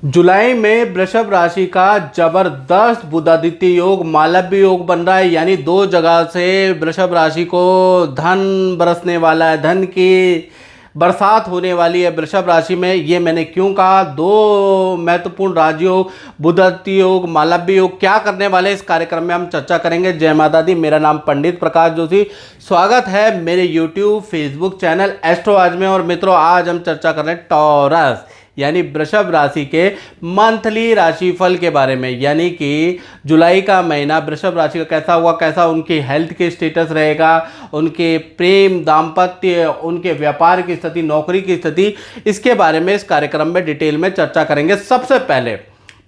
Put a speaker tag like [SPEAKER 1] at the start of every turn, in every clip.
[SPEAKER 1] जुलाई में वृषभ राशि का जबरदस्त बुधादित्य योग मालव्य योग बन रहा है। यानी दो जगह से वृषभ राशि को धन बरसने वाला है, धन की बरसात होने वाली है वृषभ राशि में। ये मैंने क्यों कहा? दो महत्वपूर्ण राजयोग बुधादित्य योग मालव्य योग क्या करने वाले इस कार्यक्रम में हम चर्चा करेंगे। जय माता दी। मेरा नाम पंडित प्रकाश जोशी। स्वागत है मेरे यूट्यूब फेसबुक चैनल एस्ट्रो आज में। और मित्रों, आज हम चर्चा कर रहे हैं टॉरस यानी वृषभ राशि के मंथली राशिफल के बारे में। यानी कि जुलाई का महीना वृषभ राशि का कैसा हुआ, कैसा उनकी हेल्थ के स्टेटस रहेगा, उनके प्रेम दाम्पत्य, उनके व्यापार की स्थिति, नौकरी की स्थिति, इसके बारे में इस कार्यक्रम में डिटेल में चर्चा करेंगे। सबसे पहले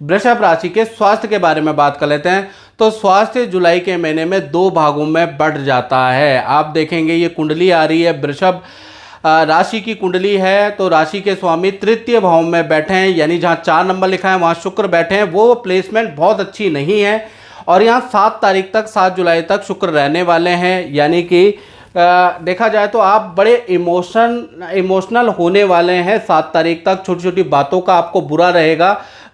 [SPEAKER 1] वृषभ राशि के स्वास्थ्य के बारे में बात कर लेते हैं। तो स्वास्थ्य जुलाई के महीने में दो भागों में बढ़ जाता है। आप देखेंगे ये कुंडली आ रही है, वृषभ राशि की कुंडली है। तो राशि के स्वामी तृतीय भाव में बैठे हैं, यानी जहां 4 नंबर लिखा है वहां शुक्र बैठे हैं। वो प्लेसमेंट बहुत अच्छी नहीं है और यहां 7 तारीख तक 7 जुलाई तक शुक्र रहने वाले हैं। यानी कि देखा जाए तो आप बड़े इमोशनल होने वाले हैं 7 तारीख तक। छोटी छोटी बातों का आपको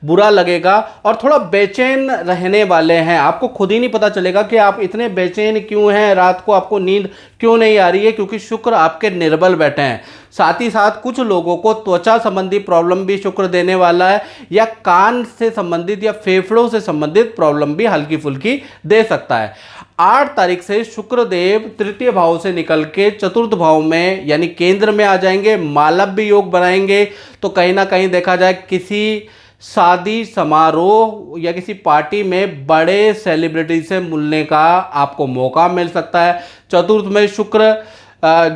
[SPEAKER 1] बुरा लगेगा और थोड़ा बेचैन रहने वाले हैं। आपको खुद ही नहीं पता चलेगा कि आप इतने बेचैन क्यों हैं, रात को आपको नींद क्यों नहीं आ रही है, क्योंकि शुक्र आपके निर्बल बैठे हैं। साथ ही साथ कुछ लोगों को त्वचा संबंधी प्रॉब्लम भी शुक्र देने वाला है, या कान से संबंधित या फेफड़ों से संबंधित प्रॉब्लम भी हल्की फुल्की दे सकता है। 8 तारीख से शुक्रदेव तृतीय भाव से निकल के चतुर्थ भाव में यानी केंद्र में आ जाएंगे, मालव्य योग बनाएंगे। तो कहीं ना कहीं देखा जाए किसी शादी समारोह या किसी पार्टी में बड़े सेलिब्रिटी से मिलने का आपको मौका मिल सकता है। चतुर्थ में शुक्र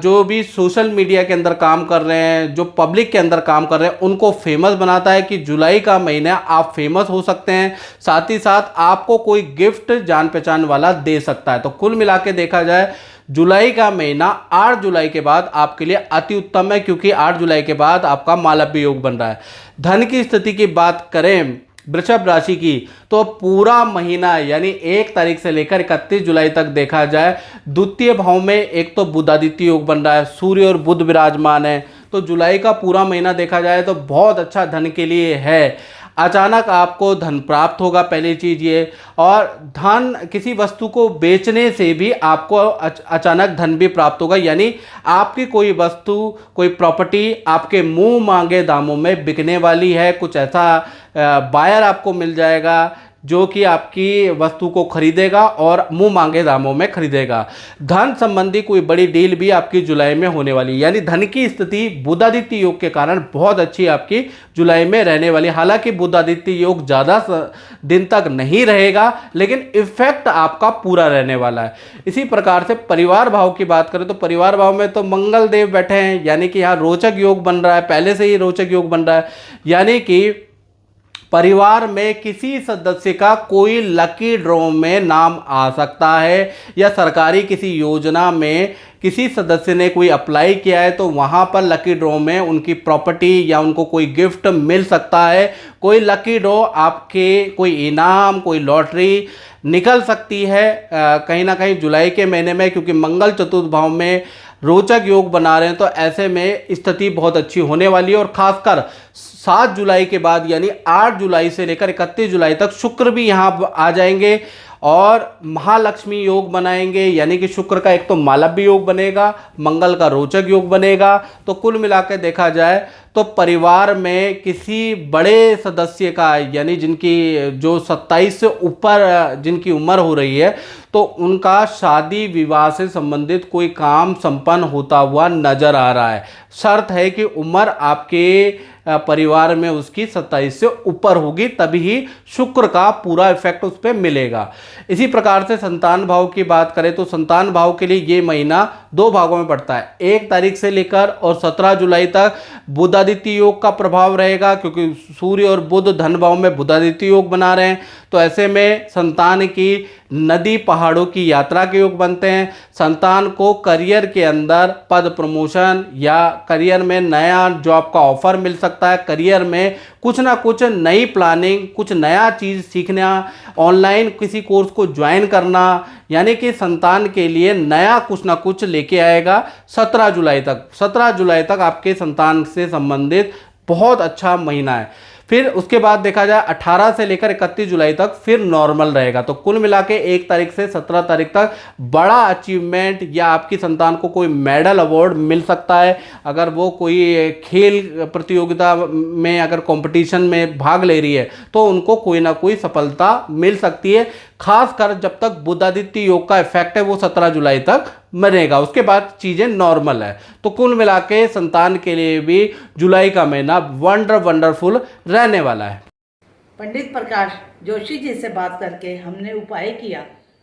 [SPEAKER 1] जो भी सोशल मीडिया के अंदर काम कर रहे हैं, जो पब्लिक के अंदर काम कर रहे हैं, उनको फेमस बनाता है कि जुलाई का महीना आप फेमस हो सकते हैं। साथ ही साथ आपको कोई गिफ्ट जान पहचान वाला दे सकता है। तो कुल मिला के देखा जाए जुलाई का महीना 8 जुलाई के बाद आपके लिए अति उत्तम है, क्योंकि 8 जुलाई के बाद आपका मालव्य योग बन रहा है। धन की स्थिति की बात करें वृषभ राशि की, तो पूरा महीना यानी 1 तारीख से लेकर 31 जुलाई तक देखा जाए द्वितीय भाव में एक तो बुधादित्य योग बन रहा है, सूर्य और बुध विराजमान है। तो जुलाई का पूरा महीना देखा जाए तो बहुत अच्छा धन के लिए है। अचानक आपको धन प्राप्त होगा, पहली चीज़ ये। और धन किसी वस्तु को बेचने से भी आपको अचानक धन भी प्राप्त होगा। यानी आपकी कोई वस्तु, कोई प्रॉपर्टी आपके मुंह मांगे दामों में बिकने वाली है। कुछ ऐसा बायर आपको मिल जाएगा जो कि आपकी वस्तु को खरीदेगा और मुंह मांगे दामों में खरीदेगा। धन संबंधी कोई बड़ी डील भी आपकी जुलाई में होने वाली है। यानी धन की स्थिति बुधादित्य योग के कारण बहुत अच्छी आपकी जुलाई में रहने वाली है। हालांकि बुधादित्य योग ज़्यादा दिन तक नहीं रहेगा, लेकिन इफेक्ट आपका पूरा रहने वाला है। इसी प्रकार से परिवार भाव की बात करें तो परिवार भाव में तो मंगल देव बैठे हैं, यानी कि यहाँ रोचक योग बन रहा है, पहले से ही रोचक योग बन रहा है। यानी कि परिवार में किसी सदस्य का कोई लकी ड्रॉ में नाम आ सकता है, या सरकारी किसी योजना में किसी सदस्य ने कोई अप्लाई किया है तो वहाँ पर लकी ड्रॉ में उनकी प्रॉपर्टी या उनको कोई गिफ्ट मिल सकता है। कोई लकी ड्रॉ आपके कोई इनाम, कोई लॉटरी निकल सकती है कहीं ना कहीं जुलाई के महीने में, क्योंकि मंगल चतुर्थ भाव में रोचक योग बना रहे हैं। तो ऐसे में स्थिति बहुत अच्छी होने वाली है। और खासकर 7 जुलाई के बाद यानी 8 जुलाई से लेकर 31 जुलाई तक शुक्र भी यहाँ आ जाएंगे और महालक्ष्मी योग बनाएंगे। यानी कि शुक्र का एक तो मालव्य योग बनेगा, मंगल का रोचक योग बनेगा। तो कुल मिलाकर देखा जाए तो परिवार में किसी बड़े सदस्य का, यानी जिनकी जो 27 से ऊपर जिनकी उम्र हो रही है, तो उनका शादी विवाह से संबंधित कोई काम संपन्न होता हुआ नजर आ रहा है। शर्त है कि उम्र आपके परिवार में उसकी 27 से ऊपर होगी, तभी ही शुक्र का पूरा इफेक्ट उस पर मिलेगा। इसी प्रकार से संतान भाव की बात करें तो संतान भाव के लिए ये महीना 2 भागों में पड़ता है। 1 तारीख से लेकर और 17 जुलाई तक बुधादित्य योग का प्रभाव रहेगा, क्योंकि सूर्य और बुध धन भाव में बुधादित्य योग बना रहे हैं। तो ऐसे में संतान की नदी पहाड़ों की यात्रा के योग बनते हैं। संतान को करियर के अंदर पद प्रमोशन या करियर में नया जॉब का ऑफर मिल सकता है। करियर में कुछ ना कुछ नई प्लानिंग, कुछ नया चीज़ सीखना, ऑनलाइन किसी कोर्स को ज्वाइन करना, यानी कि संतान के लिए नया कुछ ना कुछ लेके आएगा 17 जुलाई तक। 17 जुलाई तक आपके संतान से संबंधित बहुत अच्छा महीना है। फिर उसके बाद देखा जाए 18 से लेकर 31 जुलाई तक फिर नॉर्मल रहेगा। तो कुल मिला के 1 तारीख से 17 तारीख तक बड़ा अचीवमेंट या आपकी संतान को कोई मेडल अवार्ड मिल सकता है। अगर वो कोई खेल प्रतियोगिता में अगर कंपटीशन में भाग ले रही है तो उनको कोई ना कोई सफलता मिल सकती है, खासकर जब तक बुधादित्य योग का इफेक्ट है वो 17 जुलाई तक बनेगा, उसके बाद चीज़ें नॉर्मल है। तो कुल मिला के संतान के लिए भी जुलाई का महीना वंडरफुल रहने वाला है।
[SPEAKER 2] पंडित प्रकाश जोशी जी से बात करके हमने उपाय किया,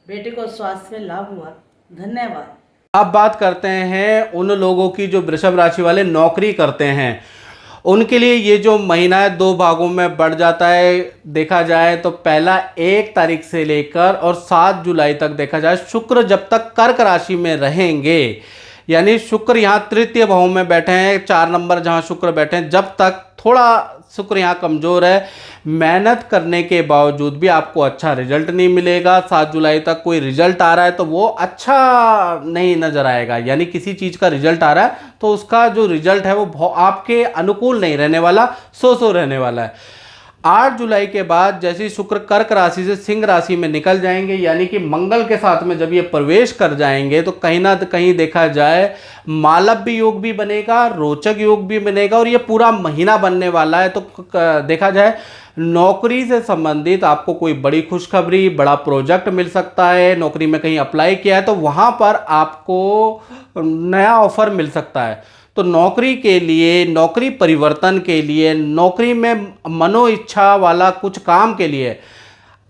[SPEAKER 2] बेटे को स्वास्थ्य में लाभ हुआ। धन्यवाद।
[SPEAKER 1] अब बात करते हैं उन लोगों की जो वृषभ राशि वाले नौकरी करते हैं, उनके लिए ये जो महीना है 2 भागों में बढ़ जाता है। देखा जाए तो पहला 1 तारीख से लेकर और 7 जुलाई तक देखा जाए शुक्र जब तक कर्क राशि में रहेंगे, यानी शुक्र यहाँ तृतीय भाव में बैठे हैं, 4 नंबर जहाँ शुक्र बैठे हैं, जब तक थोड़ा शुक्र यहाँ कमज़ोर है, मेहनत करने के बावजूद भी आपको अच्छा रिजल्ट नहीं मिलेगा। 7 जुलाई तक कोई रिजल्ट आ रहा है तो वो अच्छा नहीं नज़र आएगा, यानी किसी चीज़ का रिजल्ट आ रहा है तो उसका जो रिजल्ट है वो आपके अनुकूल नहीं रहने वाला, सो रहने वाला है। 8 जुलाई के बाद जैसे ही शुक्र कर्क राशि से सिंह राशि में निकल जाएंगे, यानी कि मंगल के साथ में जब ये प्रवेश कर जाएंगे तो कहीं ना कहीं देखा जाए मालव्य योग भी बनेगा, रोचक योग भी बनेगा और ये पूरा महीना बनने वाला है। तो देखा जाए नौकरी से संबंधित आपको कोई बड़ी खुशखबरी, बड़ा प्रोजेक्ट मिल सकता है। नौकरी में कहीं अप्लाई किया है तो वहाँ पर आपको नया ऑफर मिल सकता है। तो नौकरी के लिए, नौकरी परिवर्तन के लिए, नौकरी में मनो इच्छा वाला कुछ काम के लिए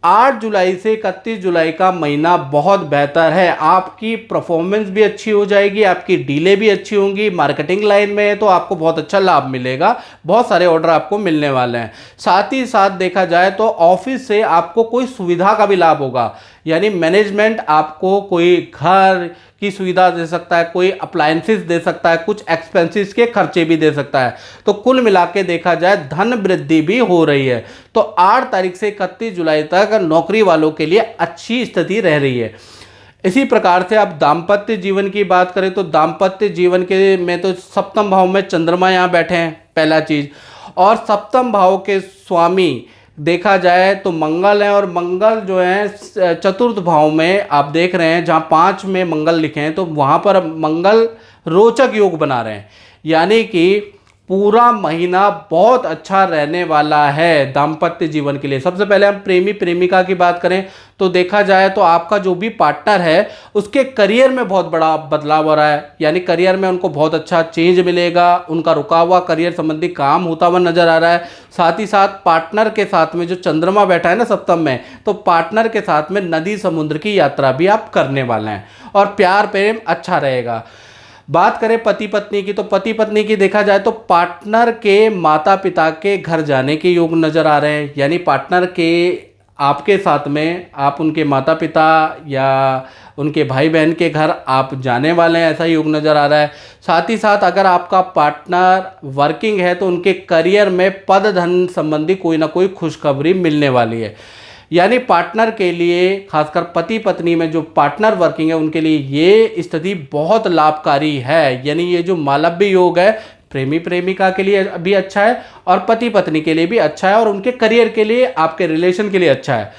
[SPEAKER 1] 8 जुलाई से 31 जुलाई का महीना बहुत बेहतर है। आपकी परफॉर्मेंस भी अच्छी हो जाएगी, आपकी डीले भी अच्छी होंगी। मार्केटिंग लाइन में है तो आपको बहुत अच्छा लाभ मिलेगा, बहुत सारे ऑर्डर आपको मिलने वाले हैं। साथ ही साथ देखा जाए तो ऑफिस से आपको कोई सुविधा का भी लाभ होगा, यानी मैनेजमेंट आपको कोई घर की सुविधा दे सकता है, कोई अप्लायंसेस दे सकता है, कुछ एक्सपेंसेस के खर्चे भी दे सकता है। तो कुल मिला के देखा जाए धन वृद्धि भी हो रही है। तो 8 तारीख से 31 जुलाई तक नौकरी वालों के लिए अच्छी स्थिति रह रही है। इसी प्रकार से आप दाम्पत्य जीवन की बात करें तो दाम्पत्य जीवन के में तो सप्तम भाव में चंद्रमा यहाँ बैठे हैं, पहला चीज, और सप्तम भाव के स्वामी देखा जाए तो मंगल है, और मंगल जो है चतुर्थ भाव में आप देख रहे हैं, जहाँ 5 में मंगल लिखे हैं तो वहाँ पर मंगल रोचक योग बना रहे हैं, यानी कि पूरा महीना बहुत अच्छा रहने वाला है दाम्पत्य जीवन के लिए। सबसे पहले हम प्रेमी प्रेमिका की बात करें तो देखा जाए तो आपका जो भी पार्टनर है उसके करियर में बहुत बड़ा बदलाव हो रहा है, यानी करियर में उनको बहुत अच्छा चेंज मिलेगा, उनका रुका हुआ करियर संबंधी काम होता हुआ नजर आ रहा है। साथ ही साथ पार्टनर के साथ में जो चंद्रमा बैठा है ना सप्तम में, तो पार्टनर के साथ में नदी समुद्र की यात्रा भी आप करने वाले हैं और प्यार प्रेम अच्छा रहेगा। बात करें पति पत्नी की तो पति पत्नी की देखा जाए तो पार्टनर के माता पिता के घर जाने के योग नज़र आ रहे हैं, यानी पार्टनर के आपके साथ में आप उनके माता पिता या उनके भाई बहन के घर आप जाने वाले हैं, ऐसा योग नज़र आ रहा है। साथ ही साथ अगर आपका पार्टनर वर्किंग है तो उनके करियर में पद धन संबंधी कोई ना कोई खुशखबरी मिलने वाली है, यानी पार्टनर के लिए, खासकर पति पत्नी में जो पार्टनर वर्किंग है उनके लिए ये स्थिति बहुत लाभकारी है। यानी ये जो मालव्य योग है प्रेमी प्रेमिका के लिए भी अच्छा है और पति पत्नी के लिए भी अच्छा है और उनके करियर के लिए, आपके रिलेशन के लिए अच्छा है।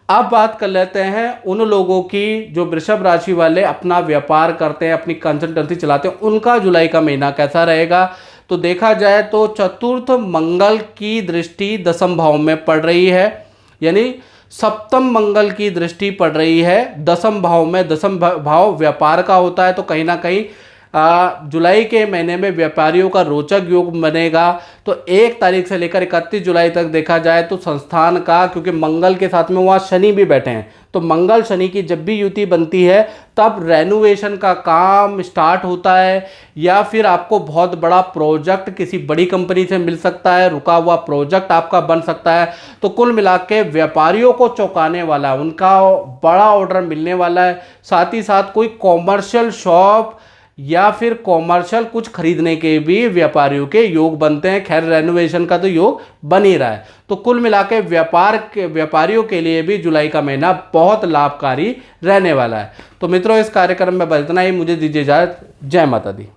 [SPEAKER 1] अब बात कर लेते हैं उन लोगों की जो वृषभ राशि वाले अपना व्यापार करते हैं, अपनी कंसल्टेंसी चलाते हैं, उनका जुलाई का महीना कैसा रहेगा। तो देखा जाए तो चतुर्थ मंगल की दृष्टि 10वें भाव में पड़ रही है, यानी सप्तम मंगल की दृष्टि पड़ रही है 10वें भाव में। 10वां भाव व्यापार का होता है, तो कहीं ना कहीं जुलाई के महीने में व्यापारियों का रोचक योग बनेगा। तो 1 तारीख से लेकर 31 जुलाई तक देखा जाए तो संस्थान का, क्योंकि मंगल के साथ में वहाँ शनि भी बैठे हैं, तो मंगल शनि की जब भी युति बनती है तब रेनोवेशन का काम स्टार्ट होता है, या फिर आपको बहुत बड़ा प्रोजेक्ट किसी बड़ी कंपनी से मिल सकता है, रुका हुआ प्रोजेक्ट आपका बन सकता है। तो कुल मिला के व्यापारियों को चौंकाने वाला है, उनका बड़ा ऑर्डर मिलने वाला है। साथ ही साथ कोई कॉमर्शियल शॉप या फिर कॉमर्शियल कुछ खरीदने के भी व्यापारियों के योग बनते हैं। खैर रेनोवेशन का तो योग बन ही रहा है। तो कुल मिला के व्यापारियों के लिए भी जुलाई का महीना बहुत लाभकारी रहने वाला है। तो मित्रों, इस कार्यक्रम में बस इतना ही। मुझे दीजिए इजाजत। जय माता दी।